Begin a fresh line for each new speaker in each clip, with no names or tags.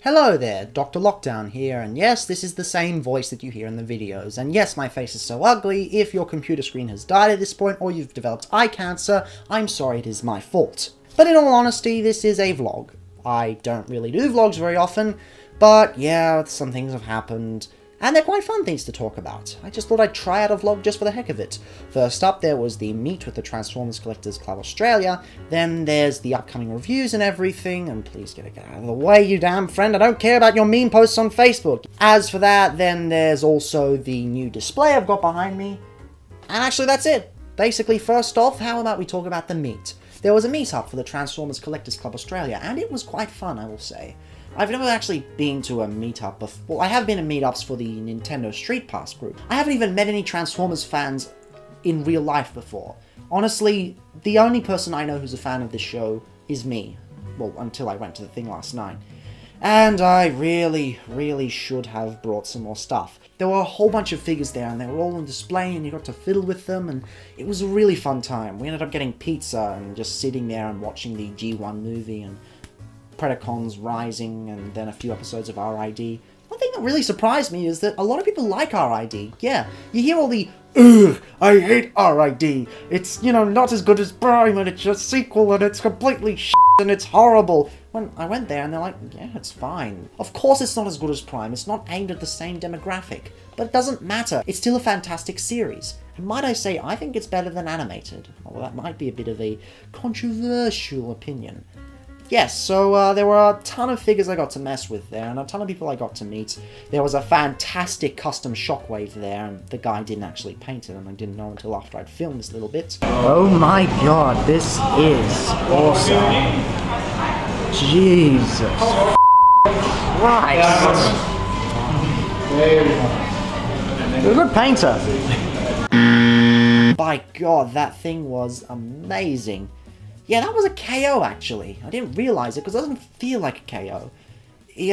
Hello there, Dr. Lockdown here, and yes, this is the same voice that you hear in the videos, and yes, my face is so ugly. If your computer screen has died at this point, or you've developed eye cancer, I'm sorry, it is my fault. But in all honesty, this is a vlog. I don't really do vlogs very often, but yeah, some things have happened, and they're quite fun things to talk about. I just thought I'd try out a vlog just for the heck of it. First up, there was the Meet with the Transformers Collectors Club Australia, then there's the upcoming reviews and everything, and please get out of the way, you damn friend, I don't care about your meme posts on Facebook. As for that, then there's also the new display I've got behind me, and actually that's it. Basically, first off, how about we talk about the Meet? There was a meetup for the Transformers Collectors Club Australia, and it was quite fun, I will say. I've never actually been to a meetup before. I have been in meetups for the Nintendo Street Pass group. I haven't even met any Transformers fans in real life before. Honestly, the only person I know who's a fan of this show is me. Well, until I went to the thing last night. And I really should have brought some more stuff. There were a whole bunch of figures there, and they were all on display, and you got to fiddle with them, and it was a really fun time. We ended up getting pizza and just sitting there and watching the G1 movie, and Predacons Rising, and then a few episodes of RID. One thing that really surprised me is that a lot of people like RID. Yeah, you hear all the, ugh, I hate RID. It's, you know, not as good as Prime, and it's a sequel, and it's completely shit, and it's horrible. When I went there, and they're like, yeah, it's fine. Of course it's not as good as Prime. It's not aimed at the same demographic. But it doesn't matter. It's still a fantastic series. And might I say, I think it's better than animated. Although that might be a bit of a controversial opinion. Yes, so there were a ton of figures I got to mess with there, and a ton of people I got to meet. There was a fantastic custom Shockwave there, and the guy didn't actually paint it, and I didn't know until after I'd filmed this little bit. Oh my god, this is awesome. Jesus Christ. You're a good painter. By god, that thing was amazing. Yeah, that was a KO, actually. I didn't realize it, because it doesn't feel like a KO.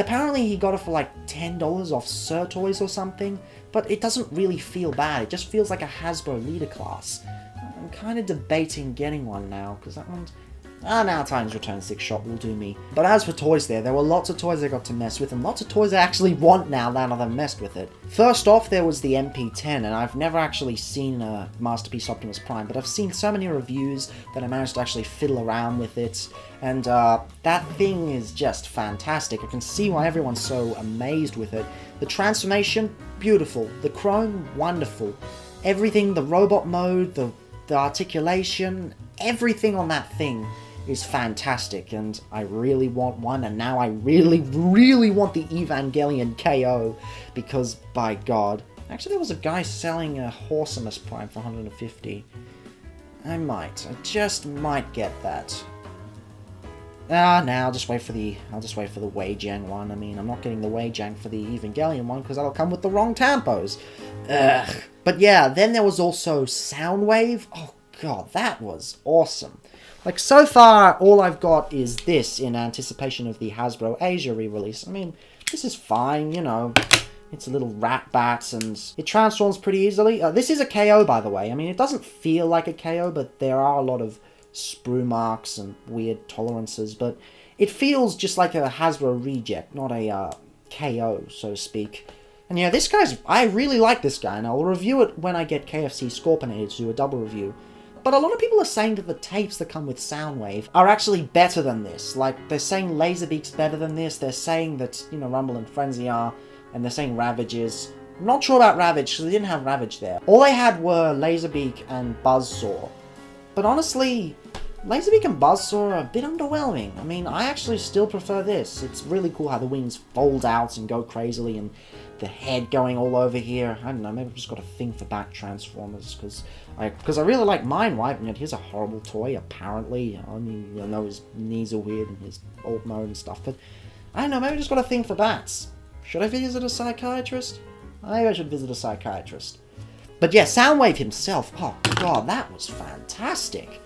Apparently he got it for like $10 off Sir Toys or something, but it doesn't really feel bad. It just feels like a Hasbro leader class. I'm kind of debating getting one now, because that one's... now Times Return 6 shot will do me. But as for toys there were lots of toys I got to mess with, and lots of toys I actually want now that I've messed with it. First off, there was the MP10, and I've never actually seen a Masterpiece Optimus Prime, but I've seen so many reviews that I managed to actually fiddle around with it, and that thing is just fantastic. I can see why everyone's so amazed with it. The transformation, beautiful. The chrome, wonderful. Everything, the robot mode, the articulation, everything on that thing is fantastic, and I really want one, and now I really want the Evangelion KO, because by god. Actually, there was a guy selling a Horsemus Prime for 150. I just might get that. I'll just wait for the Wei Jiang one. I mean, I'm not getting the Wei Jiang for the Evangelion one, because that'll come with the wrong tampos. Ugh. But yeah, then there was also Soundwave. Oh god, that was awesome. Like, so far, all I've got is this in anticipation of the Hasbro Asia re-release. I mean, this is fine, you know. It's a little rat bat, and it transforms pretty easily. This is a KO, by the way. I mean, it doesn't feel like a KO, but there are a lot of sprue marks and weird tolerances. But it feels just like a Hasbro reject, not a KO, so to speak. And yeah, this guy's... I really like this guy, and I'll review it when I get KFC Scorpionated to do a double review. But a lot of people are saying that the tapes that come with Soundwave are actually better than this. Like, they're saying Laserbeak's better than this, they're saying that, you know, Rumble and Frenzy are, and they're saying Ravage is. I'm not sure about Ravage, because they didn't have Ravage there. All they had were Laserbeak and Buzzsaw. But honestly, Laserbeak and Buzzsaw are a bit underwhelming. I mean, I actually still prefer this. It's really cool how the wings fold out and go crazily, and the head going all over here. I don't know, maybe I've just got a thing for back Transformers, because I really like Mindwipe, and yet here's a horrible toy, apparently. I mean, I know his knees are weird and his alt mode and stuff, but I don't know, maybe I just got a thing for bats. Should I visit a psychiatrist? Maybe I should visit a psychiatrist. But yeah, Soundwave himself, oh god, that was fantastic.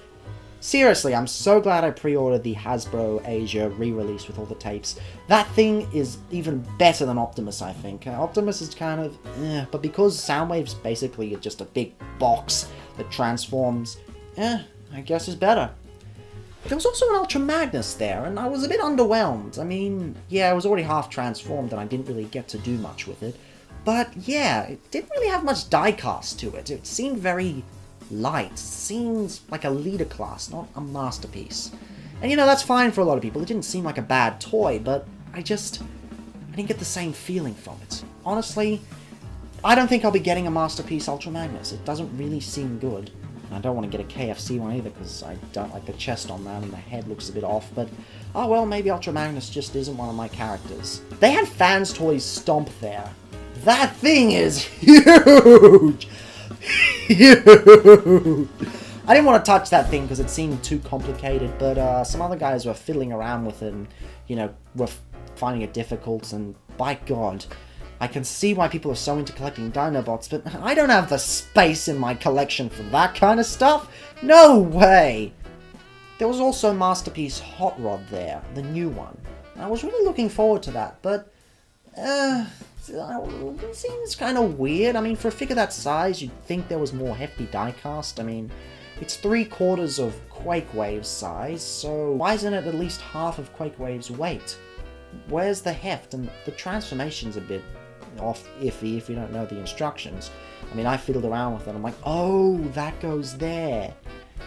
Seriously, I'm so glad I pre-ordered the Hasbro Asia re-release with all the tapes. That thing is even better than Optimus, I think. Optimus is kind of but because Soundwave's basically just a big box that transforms, I guess is better. There was also an Ultra Magnus there, and I was a bit underwhelmed. I mean, yeah, it was already half transformed, and I didn't really get to do much with it. But yeah, it didn't really have much diecast to it. It seemed very light. It seemed like a leader class, not a masterpiece. And you know, that's fine for a lot of people. It didn't seem like a bad toy, but I didn't get the same feeling from it. Honestly, I don't think I'll be getting a Masterpiece Ultra Magnus. It doesn't really seem good. I don't want to get a KFC one either, because I don't like the chest on that and the head looks a bit off, but oh well, maybe Ultra Magnus just isn't one of my characters. They had Fans Toys Stomp there. That thing is huge! Huge! I didn't want to touch that thing because it seemed too complicated, but some other guys were fiddling around with it and, you know, were finding it difficult, and by God, I can see why people are so into collecting Dinobots, but I don't have the space in my collection for that kind of stuff. No way! There was also Masterpiece Hot Rod there, the new one. I was really looking forward to that, but it seems kind of weird. I mean, for a figure that size, you'd think there was more hefty diecast. I mean, it's 3/4 of Quake Wave's size, so why isn't it at least half of Quake Wave's weight? Where's the heft? And the transformation's a bit off iffy if you don't know the instructions. I mean, I fiddled around with it, I'm like, oh, that goes there.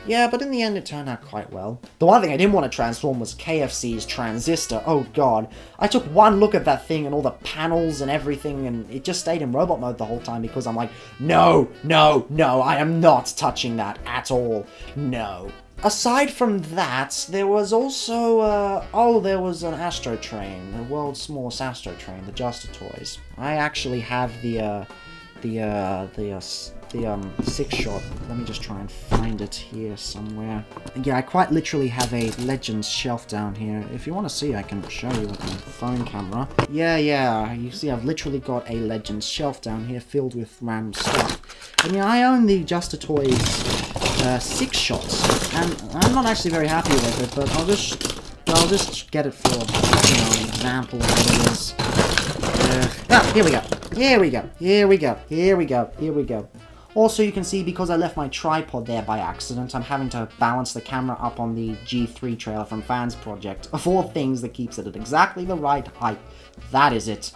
Yeah, but in the end it turned out quite well. The one thing I didn't want to transform was KFC's Transistor. Oh god. I took one look at that thing and all the panels and everything, and it just stayed in robot mode the whole time because I'm like, no, no, no, I am not touching that at all. No. Aside from that, there was also, there was an Astro Train, the world's smallest Astro Train, the Juster Toys. I actually have the 6-shot. Let me just try and find it here somewhere. Yeah, I quite literally have a Legends shelf down here. If you want to see, I can show you with my phone camera. Yeah, you see I've literally got a Legends shelf down here filled with random stuff. And yeah, I own the Juster Toys 6-shots, and I'm not actually very happy with it, but I'll just get it for, you know, an example of what it is. Here we go. Also, you can see, because I left my tripod there by accident, I'm having to balance the camera up on the G3 trailer from Fans Project. Of all things, that keeps it at exactly the right height. That is it.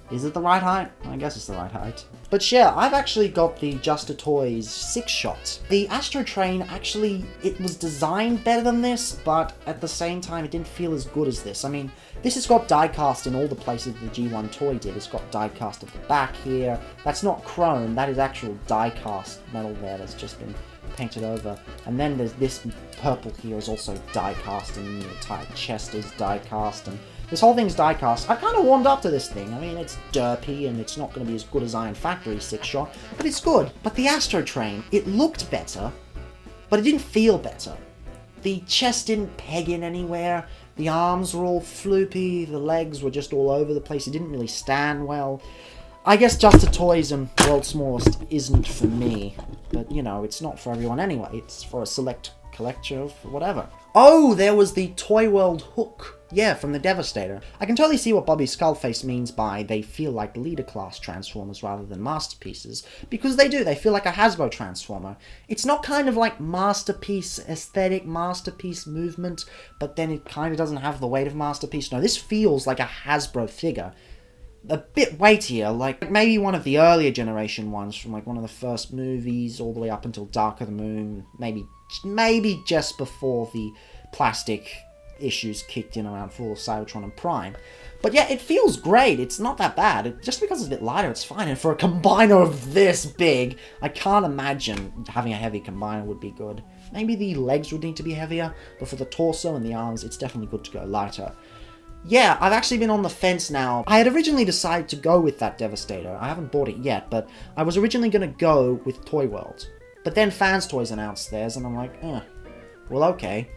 Is it the right height? I guess it's the right height. But yeah, I've actually got the Juster Toys 6-shot. The Astro Train, actually, it was designed better than this, but at the same time, it didn't feel as good as this. I mean, this has got diecast in all the places the G1 toy did. It's got diecast at the back here. That's not chrome, that is actual diecast metal there that's just been painted over. And then there's this purple here is also diecast, and the entire chest is diecast, and this whole thing's diecast. I kind of warmed up to this thing. I mean, it's derpy, and it's not going to be as good as Iron Factory 6-shot, but it's good. But the Astro Train, it looked better, but it didn't feel better. The chest didn't peg in anywhere, the arms were all floopy, the legs were just all over the place, it didn't really stand well. I guess Juster Toys and World's Smallest isn't for me, but you know, it's not for everyone anyway, it's for a select collector of whatever. Oh, there was the Toy World hook. Yeah, from the Devastator. I can totally see what Bobby Skullface means by they feel like leader class Transformers rather than masterpieces, because they do, they feel like a Hasbro Transformer. It's not kind of like masterpiece aesthetic, masterpiece movement, but then it kind of doesn't have the weight of masterpiece. No, this feels like a Hasbro figure. A bit weightier, like maybe one of the earlier generation ones from like one of the first movies all the way up until Dark of the Moon, maybe just before the plastic issues kicked in around Fall of Cybertron and Prime. But yeah, it feels great. It's not that bad. Just because it's a bit lighter, it's fine. And for a combiner of this big, I can't imagine having a heavy combiner would be good. Maybe the legs would need to be heavier, but for the torso and the arms, it's definitely good to go lighter. Yeah, I've actually been on the fence now. I had originally decided to go with that Devastator. I haven't bought it yet, but I was originally going to go with Toy World. But then Fans Toys announced theirs, and I'm like, well, okay.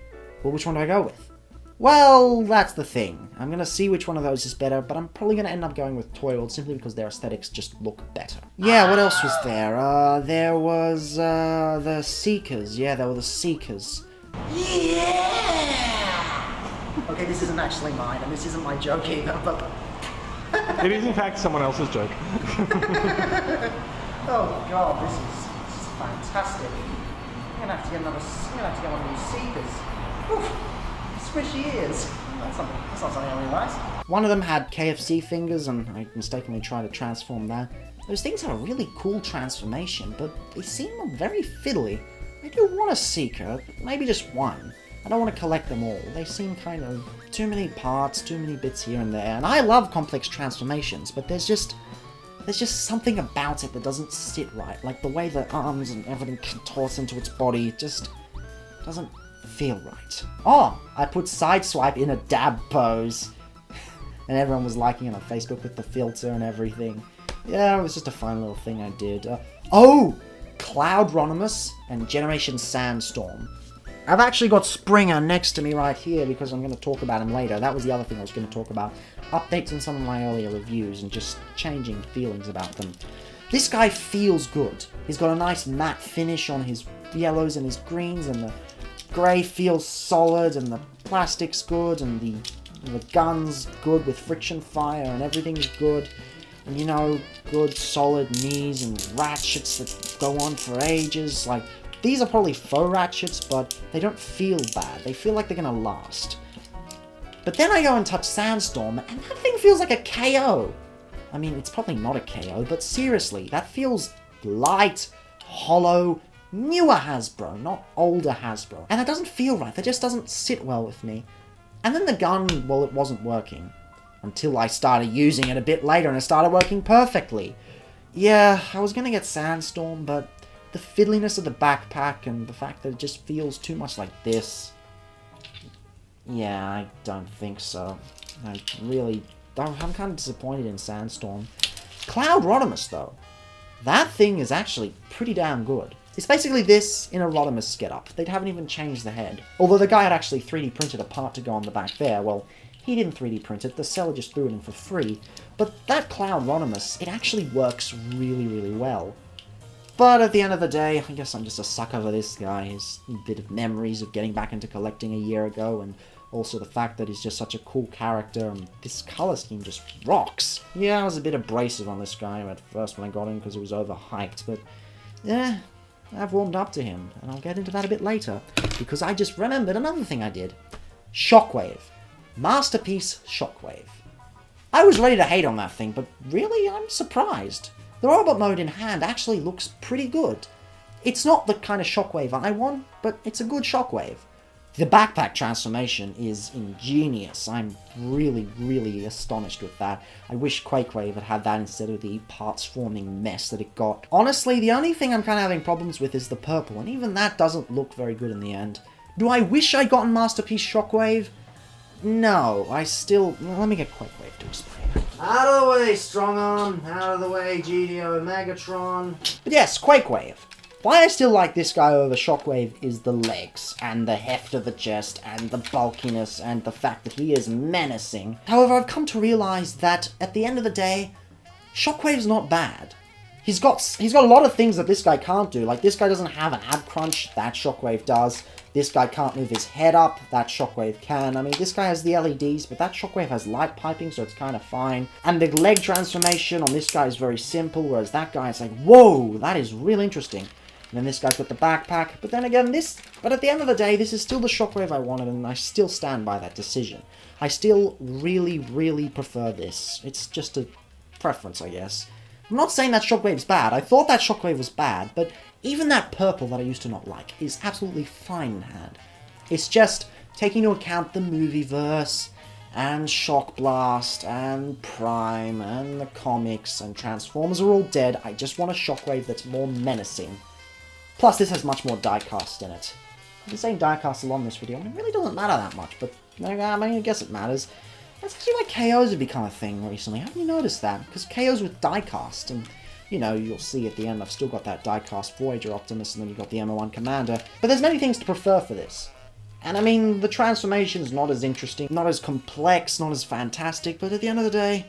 Well, which one do I go with? Well, that's the thing. I'm going to see which one of those is better, but I'm probably going to end up going with Toy World simply because their aesthetics just look better. Yeah, what else was there? There was, the Seekers. Yeah, there were the Seekers. Yeah! Okay, this isn't actually mine, and this isn't my joke either, but...
It is in fact someone else's joke.
Oh god, this is fantastic. I'm gonna have to get one of these Seekers. Oof. squishy ears. That's not something I realised. One of them had KFC fingers, and I mistakenly tried to transform that. Those things have a really cool transformation, but they seem very fiddly. I do want a Seeker, maybe just one. I don't want to collect them all. They seem kind of too many parts, too many bits here and there. And I love complex transformations, but there's just something about it that doesn't sit right. Like the way the arms and everything contorts into its body, it just doesn't feel right. Oh, I put Sideswipe in a dab pose. And everyone was liking it on Facebook with the filter and everything. Yeah, it was just a fun little thing I did. Oh! Cloudronimus and Generation Sandstorm. I've actually got Springer next to me right here because I'm going to talk about him later. That was the other thing I was going to talk about. Updates on some of my earlier reviews and just changing feelings about them. This guy feels good. He's got a nice matte finish on his yellows and his greens, and the grey feels solid, and the plastic's good, and the gun's good with friction fire, and everything's good. And you know, good solid knees and ratchets that go on for ages. Like, these are probably faux ratchets, but they don't feel bad. They feel like they're gonna last. But then I go and touch Sandstorm, and that thing feels like a KO. I mean, it's probably not a KO, but seriously, that feels light, hollow, newer Hasbro, not older Hasbro. And that doesn't feel right. That just doesn't sit well with me. And then the gun, well, it wasn't working. Until I started using it a bit later and it started working perfectly. Yeah, I was gonna get Sandstorm, but the fiddliness of the backpack and the fact that it just feels too much like this. Yeah, I don't think so. I'm kind of disappointed in Sandstorm. Cloudronimus, though. That thing is actually pretty damn good. It's basically this in a Rodimus getup. They haven't even changed the head. Although the guy had actually 3D printed a part to go on the back there. Well, he didn't 3D print it, the seller just threw it in for free. But that Cloudronimus, it actually works really, really well. But at the end of the day, I guess I'm just a sucker for this guy. His bit of memories of getting back into collecting a year ago, and also the fact that he's just such a cool character, and this color scheme just rocks. Yeah, I was a bit abrasive on this guy at first when I got him because it was overhyped, but yeah, I've warmed up to him, and I'll get into that a bit later, because I just remembered another thing I did. Shockwave. Masterpiece Shockwave. I was ready to hate on that thing, but really, I'm surprised. The robot mode in hand actually looks pretty good. It's not the kind of Shockwave I want, but it's a good Shockwave. The backpack transformation is ingenious. I'm really, really astonished with that. I wish Quakewave had had that instead of the parts-forming mess that it got. Honestly, the only thing I'm kind of having problems with is the purple, and even that doesn't look very good in the end. Do I wish I'd gotten Masterpiece Shockwave? No, let me get Quakewave to explain. Out of the way, Strong Arm. Out of the way, GDO Megatron. But yes, Quakewave. Why I still like this guy over Shockwave is the legs, and the heft of the chest, and the bulkiness, and the fact that he is menacing. However, I've come to realize that, at the end of the day, Shockwave's not bad. He's got a lot of things that this guy can't do. Like, this guy doesn't have an ab crunch, that Shockwave does. This guy can't move his head up, that Shockwave can. I mean, this guy has the LEDs, but that Shockwave has light piping, so it's kind of fine. And the leg transformation on this guy is very simple, whereas that guy is like, whoa, that is real interesting. And then this guy's got the backpack, but then again, but at the end of the day, this is still the Shockwave I wanted, and I still stand by that decision. I still really, really prefer this. It's just a preference, I guess. I'm not saying that Shockwave's bad. I thought that Shockwave was bad, but even that purple that I used to not like is absolutely fine in hand. It's just taking into account the movieverse, and Shock Blast, and Prime, and the comics, and Transformers are all dead. I just want a Shockwave that's more menacing. Plus, this has much more diecast in it. I've been saying diecast a lot in this video, and it really doesn't matter that much, but I mean, I guess it matters. That's actually why KOs have become a thing recently. Haven't you noticed that? Because KOs with diecast, and, you know, you'll see at the end I've still got that diecast Voyager Optimus, and then you've got the MO1 Commander. But there's many things to prefer for this. And I mean, the transformation's not as interesting, not as complex, not as fantastic, but at the end of the day,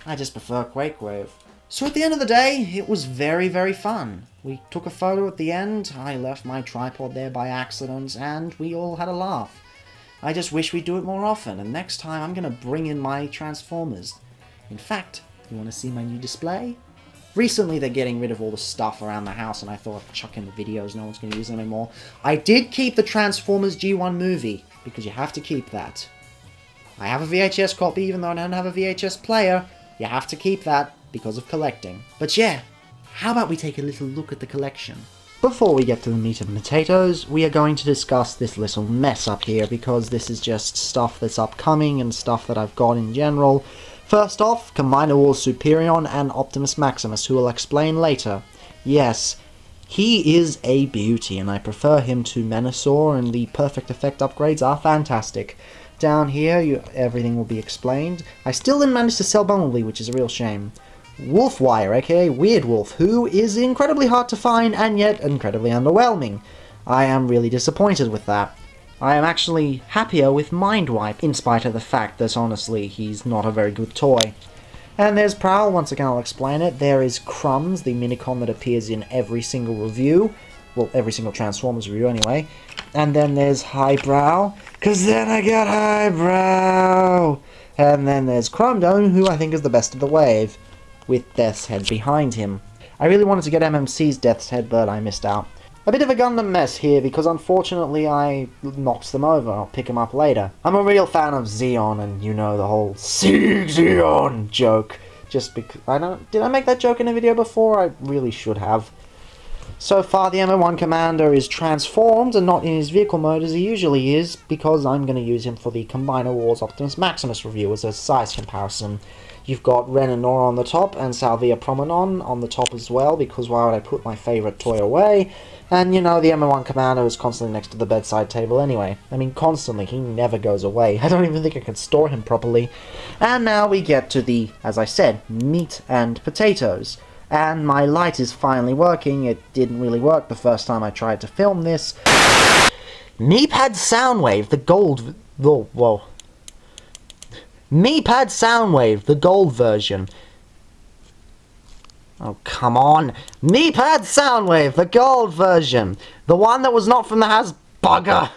I just prefer Quakewave. So at the end of the day, it was very, very fun. We took a photo at the end, I left my tripod there by accident, and we all had a laugh. I just wish we'd do it more often, and next time I'm gonna bring in my Transformers. In fact, you wanna see my new display? Recently they're getting rid of all the stuff around the house, and I thought, chuck in the videos, no one's gonna use them anymore. I did keep the Transformers G1 movie, because you have to keep that. I have a VHS copy even though I don't have a VHS player. You have to keep that because of collecting. But yeah, how about we take a little look at the collection? Before we get to the meat and potatoes, we are going to discuss this little mess up here because this is just stuff that's upcoming and stuff that I've got in general. First off, Combiner Wars Superion and Optimus Maximus, who will explain later. Yes, he is a beauty, and I prefer him to Menasor, and the Perfect Effect upgrades are fantastic. Down here, everything will be explained. I still didn't manage to sell Bumblebee, which is a real shame. Wolfwire, aka Weird Wolf, who is incredibly hard to find and yet incredibly underwhelming. I am really disappointed with that. I am actually happier with Mindwipe, in spite of the fact that honestly he's not a very good toy. And there's Prowl, once again I'll explain it. There is Crumbs, the Minicon that appears in every single review. Well, every single Transformers review anyway. And then there's Highbrow, cause then I got Highbrow! And then there's Chromedome, who I think is the best of the wave, with Death's Head behind him. I really wanted to get MMC's Death's Head, but I missed out. A bit of a Gundam mess here, because unfortunately I knocked them over. I'll pick them up later. I'm a real fan of Zeon, and you know the whole Sieg Zeon joke. Just because did I make that joke in a video before? I really should have. So far the MO1 Commander is transformed and not in his vehicle mode as he usually is, because I'm going to use him for the Combiner Wars Optimus Maximus review as a size comparison. You've got Ren and Nora on the top, and Salvia Promenon on the top as well, because why would I put my favourite toy away? And you know, the MO1 Commander is constantly next to the bedside table anyway. I mean, constantly, he never goes away. I don't even think I can store him properly. And now we get to the, as I said, meat and potatoes. And my light is finally working. It didn't really work the first time I tried to film this. Meepad Soundwave, the gold... Whoa. Meepad Soundwave, the gold version. Oh, come on. Meepad Soundwave, the gold version. The one that was not from the Bugger.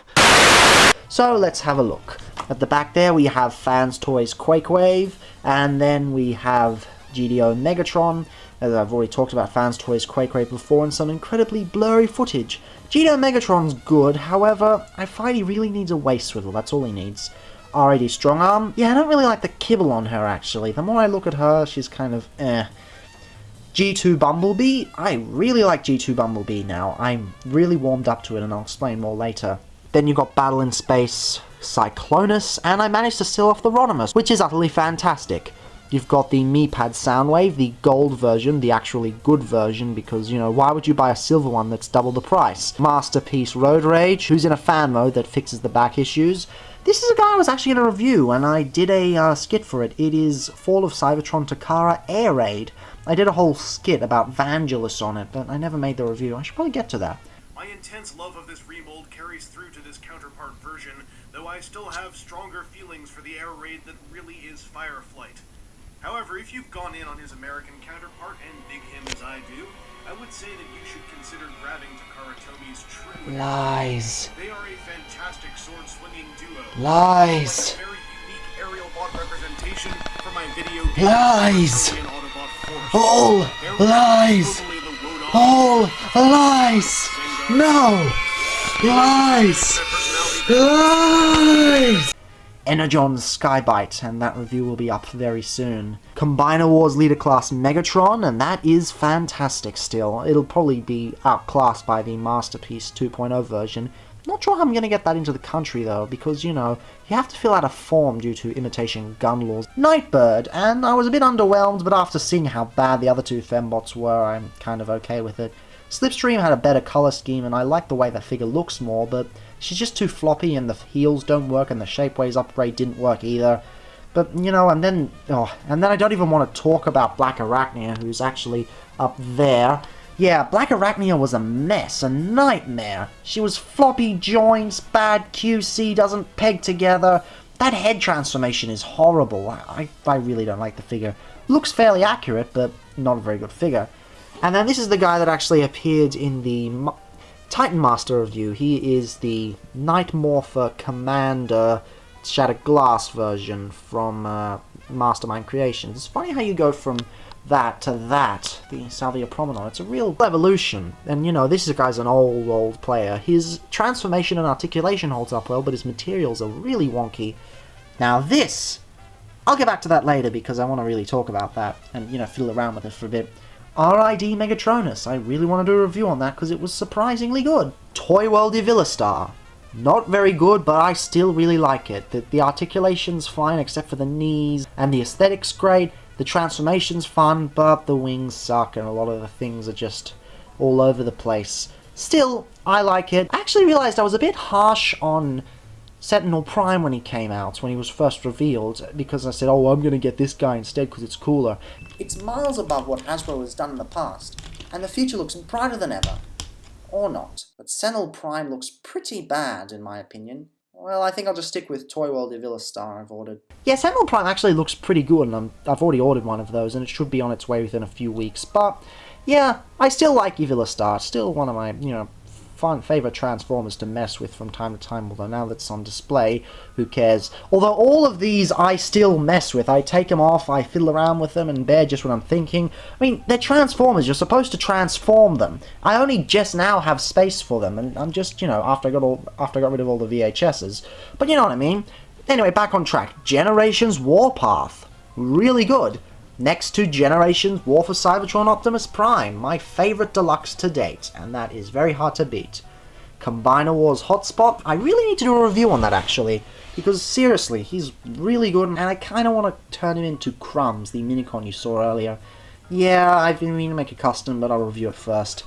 So, let's have a look. At the back there, we have Fans Toys Quakewave, and then we have GDO Megatron. As I've already talked about Fans Toys Quakewave before, and some incredibly blurry footage. GDO Megatron's good, however, I find he really needs a waist swivel, that's all he needs. R80 Strongarm, yeah, I don't really like the kibble on her, actually. The more I look at her, she's kind of eh. G2 Bumblebee, I really like G2 Bumblebee now. I'm really warmed up to it, and I'll explain more later. Then you've got Battle in Space Cyclonus, and I managed to seal off the Rodimus, which is utterly fantastic. You've got the Meepad Soundwave, the gold version, the actually good version, because, you know, why would you buy a silver one that's double the price? Masterpiece Road Rage, who's in a fan mode that fixes the back issues. This is a guy I was actually in a review, and I did a skit for it. It is Fall of Cybertron Takara Air Raid. I did a whole skit about Vangelis on it, but I never made the review. I should probably get to that.
My intense love of this remold carries through to this counterpart version, though I still have stronger feelings for the Air Raid that really is Fireflight. However, if you've gone in on his American counterpart and dig him as I do, I would say that you should consider grabbing Takara Tomi's Trim.
Lies.
They are a fantastic sword-swinging duo.
Lies.
Like a very unique aerial bot representation for my video game.
Lies.
Autobot Force.
All lies.
Totally the Wodan.
All lies. No. Lies. Lies. Energon's Skybite, and that review will be up very soon. Combiner Wars Leader Class Megatron, and that is fantastic still. It'll probably be outclassed by the Masterpiece 2.0 version. Not sure how I'm going to get that into the country though, because, you know, you have to fill out a form due to imitation gun laws. Nightbird, and I was a bit underwhelmed, but after seeing how bad the other two fembots were, I'm kind of okay with it. Slipstream had a better colour scheme, and I like the way the figure looks more, but she's just too floppy, and the heels don't work, and the Shapeways upgrade didn't work either. But, you know, and then I don't even want to talk about Black Arachnia, who's actually up there. Yeah, Black Arachnia was a mess, a nightmare. She was floppy joints, bad QC, doesn't peg together. That head transformation is horrible. I really don't like the figure. Looks fairly accurate, but not a very good figure. And then this is the guy that actually appeared in the Titan Master review. He is the Night Morpher Commander Shattered Glass version from Mastermind Creations. It's funny how you go from that to that, the Salvia Promenade. It's a real evolution. And, you know, this guy's an old player. His transformation and articulation holds up well, but his materials are really wonky. Now this, I'll get back to that later because I want to really talk about that and, you know, fiddle around with it for a bit. RID Megatronus, I really want to do a review on that because it was surprisingly good. Toy World Evilistar, not very good, but I still really like it. The articulation's fine except for the knees, and the aesthetic's great. The transformation's fun, but the wings suck, and a lot of the things are just all over the place. Still, I like it. I actually realized I was a bit harsh on Sentinel Prime when he came out, when he was first revealed, because I said, oh, I'm going to get this guy instead because it's cooler. It's miles above what Hasbro has done in the past, and the future looks brighter than ever. Or not, but Sentinel Prime looks pretty bad, in my opinion. Well, I think I'll just stick with Toy World Evilistar I've ordered. Yeah, Sentinel Prime actually looks pretty good, and I've already ordered one of those, and it should be on its way within a few weeks. But, yeah, I still like Evilistar. It's still one of my, you know, favourite Transformers to mess with from time to time, although now that it's on display, who cares? Although all of these I still mess with. I take them off, I fiddle around with them, and they're just what I'm thinking. I mean, they're Transformers, you're supposed to transform them. I only just now have space for them, and I'm just, you know, after I got rid of all the VHSs. But you know what I mean? Anyway, back on track. Generations Warpath. Really good. Next to Generations War for Cybertron Optimus Prime, my favourite deluxe to date, and that is very hard to beat. Combiner Wars Hotspot, I really need to do a review on that actually, because seriously, he's really good, and I kind of want to turn him into Crumbs, the minicon you saw earlier. Yeah, I've been meaning to make a custom, but I'll review it first.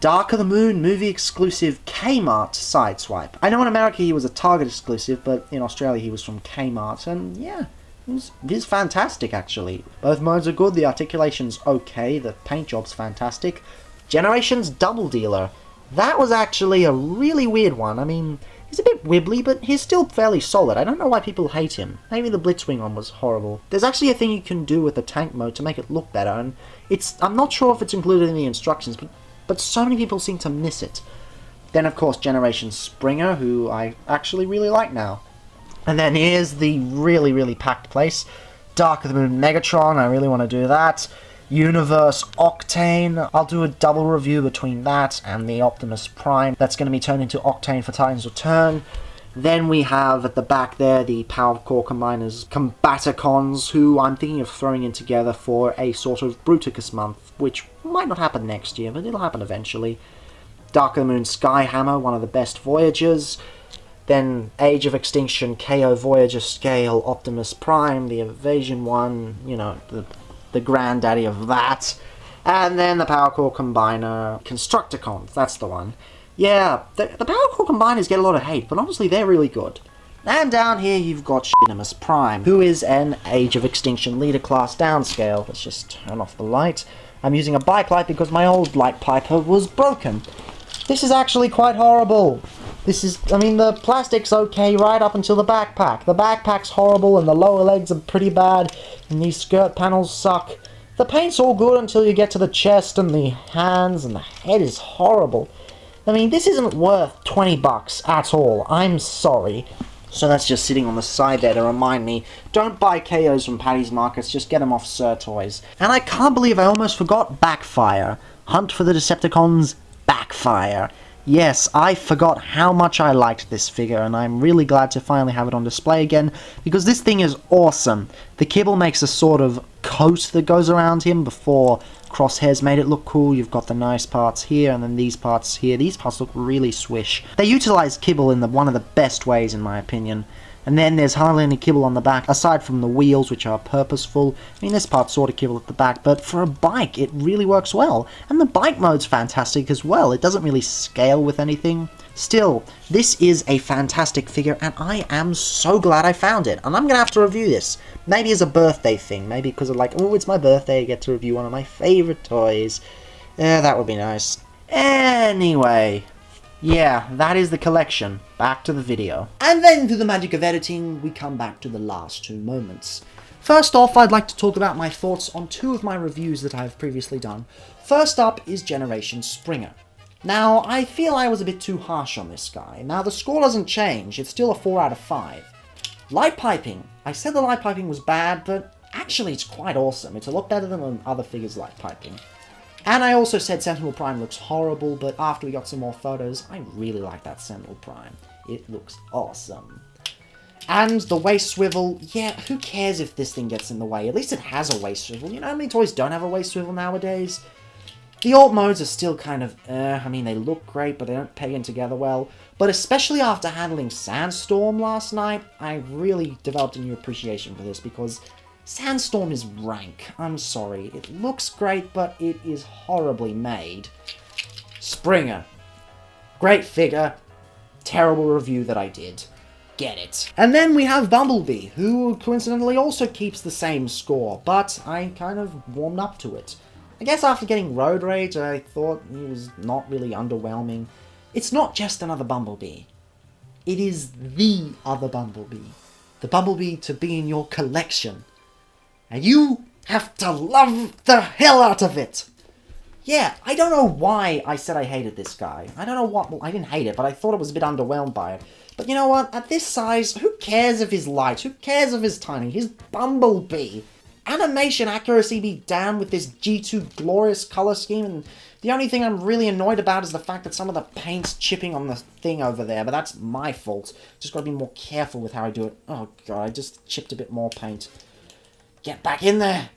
Dark of the Moon movie exclusive Kmart Sideswipe. I know in America he was a Target exclusive, but in Australia he was from Kmart, and yeah. It is fantastic, actually. Both modes are good, the articulation's okay, the paint job's fantastic. Generations Double Dealer. That was actually a really weird one. I mean, he's a bit wibbly, but he's still fairly solid. I don't know why people hate him. Maybe the Blitzwing one was horrible. There's actually a thing you can do with the tank mode to make it look better, and I'm not sure if it's included in the instructions, but so many people seem to miss it. Then, of course, Generation Springer, who I actually really like now. And then here's the really packed place. Dark of the Moon Megatron, I really want to do that. Universe Octane, I'll do a double review between that and the Optimus Prime. That's going to be turned into Octane for Titan's Return. Then we have at the back there the Power Core Combiners Combaticons, who I'm thinking of throwing in together for a sort of Bruticus month, which might not happen next year, but it'll happen eventually. Dark of the Moon Skyhammer, one of the best Voyagers. Then Age of Extinction, KO Voyager Scale, Optimus Prime, the Evasion one, you know, the granddaddy of that. And then the Power Core Combiner Constructicons, that's the one. Yeah, the Power Core Combiners get a lot of hate, but honestly they're really good. And down here you've got Optimus Prime, who is an Age of Extinction Leader Class downscale. Let's just turn off the light. I'm using a bike light because my old light piper was broken. This is actually quite horrible. I mean, the plastic's okay right up until the backpack. The backpack's horrible and the lower legs are pretty bad, and these skirt panels suck. The paint's all good until you get to the chest and the hands, and the head is horrible. I mean, this isn't worth 20 bucks at all. I'm sorry. So that's just sitting on the side there to remind me, don't buy KOs from Paddy's Markets, just get them off Sir Toys. And I can't believe I almost forgot Backfire. Hunt for the Decepticons, Backfire. Yes, I forgot how much I liked this figure, and I'm really glad to finally have it on display again, because this thing is awesome. The kibble makes a sort of coat that goes around him before Crosshairs made it look cool. You've got the nice parts here, and then these parts here. These parts look really swish. They utilize kibble in one of the best ways, in my opinion. And then there's hardly any kibble on the back, aside from the wheels, which are purposeful. I mean, this part's sort of kibble at the back, but for a bike, it really works well. And the bike mode's fantastic as well. It doesn't really scale with anything. Still, this is a fantastic figure, and I am so glad I found it. And I'm going to have to review this. Maybe as a birthday thing. Maybe because of like, oh, it's my birthday, I get to review one of my favourite toys. Yeah, that would be nice. Anyway, yeah, that is the collection. Back to the video. And then, through the magic of editing, we come back to the last two moments. First off, I'd like to talk about my thoughts on two of my reviews that I've previously done. First up is Generation Springer. Now, I feel I was a bit too harsh on this guy. Now, the score doesn't change, it's still a 4 out of 5. Light piping. I said the light piping was bad, but actually it's quite awesome. It's a lot better than on other figures' light piping. And I also said Sentinel Prime looks horrible, but after we got some more photos, I really like that Sentinel Prime. It looks awesome. And the waist swivel, yeah, who cares if this thing gets in the way? At least it has a waist swivel. You know how many toys don't have a waist swivel nowadays? The alt modes are still kind of, I mean, they look great, but they don't peg in together well. But especially after handling Sandstorm last night, I really developed a new appreciation for this, because Sandstorm is rank. I'm sorry. It looks great, but it is horribly made. Springer. Great figure. Terrible review that I did. Get it. And then we have Bumblebee, who coincidentally also keeps the same score, but I kind of warmed up to it. I guess after getting Road Rage, I thought he was not really underwhelming. It's not just another Bumblebee. It is the other Bumblebee. The Bumblebee to be in your collection. And you have to love the hell out of it! Yeah, I don't know why I said I hated this guy. I don't know what... Well, I didn't hate it, but I thought I was a bit underwhelmed by it. But you know what? At this size, who cares if he's light? Who cares if he's tiny? He's Bumblebee. Animation accuracy be damned with this G2 glorious color scheme, and the only thing I'm really annoyed about is the fact that some of the paint's chipping on the thing over there, but that's my fault. Just gotta be more careful with how I do it. Oh god, I just chipped a bit more paint. Get back in there!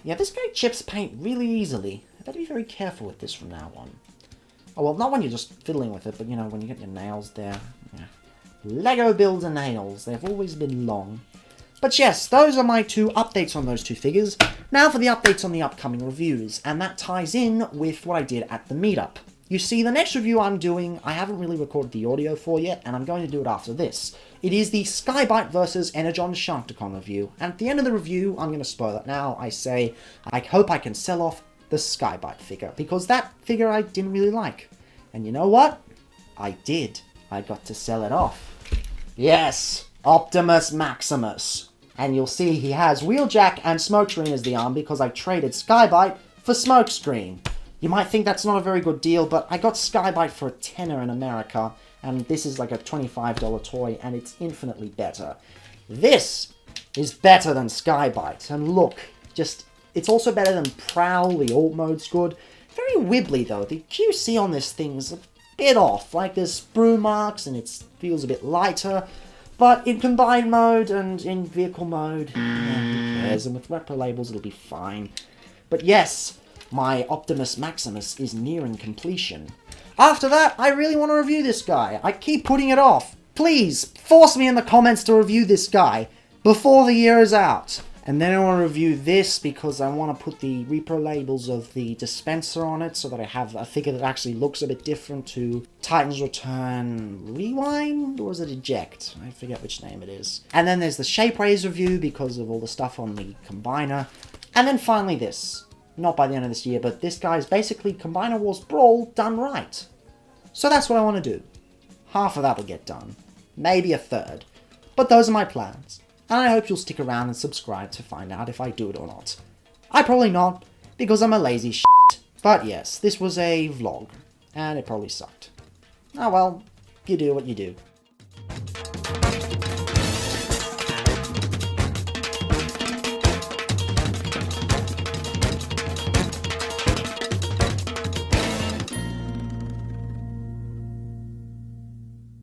Yeah, this guy chips paint really easily. I better be very careful with this from now on. Oh, well, not when you're just fiddling with it, but, you know, when you get your nails there. Yeah. Lego builder nails. They've always been long. But yes, those are my two updates on those two figures. Now for the updates on the upcoming reviews, and that ties in with what I did at the meetup. You see, the next review I'm doing, I haven't really recorded the audio for yet, and I'm going to do it after this. It is the Skybite vs Energon Sharkticon review, and at the end of the review, I'm going to spoil it now. I say, I hope I can sell off the Skybite figure, because that figure I didn't really like. And you know what? I did. I got to sell it off. Yes, Optimus Maximus. And you'll see he has Wheeljack and Smokescreen as the arm because I traded Skybite for Smokescreen. You might think that's not a very good deal, but I got Skybite for a tenner in America, and this is like a $25 toy, and it's infinitely better. This is better than Skybite, and look, just, it's also better than Prowl, the alt mode's good. Very wibbly though, the QC on this thing's a bit off, like there's sprue marks, and it feels a bit lighter. But in combined mode and in vehicle mode, who cares, and with repro labels it'll be fine. But yes, my Optimus Maximus is nearing completion. After that, I really want to review this guy. I keep putting it off. Please, force me in the comments to review this guy before the year is out. And then I want to review this because I want to put the repro labels of the dispenser on it so that I have a figure that actually looks a bit different to Titan's Return Rewind, or is it Eject? I forget which name it is. And then there's the Shape Raise review because of all the stuff on the Combiner. And then finally this. Not by the end of this year, but this guy's basically Combiner Wars Brawl done right. So that's what I want to do. Half of that will get done. Maybe a third. But those are my plans. And I hope you'll stick around and subscribe to find out if I do it or not. I probably not, because I'm a lazy shit. But yes, this was a vlog, and it probably sucked. Oh well, you do what you do.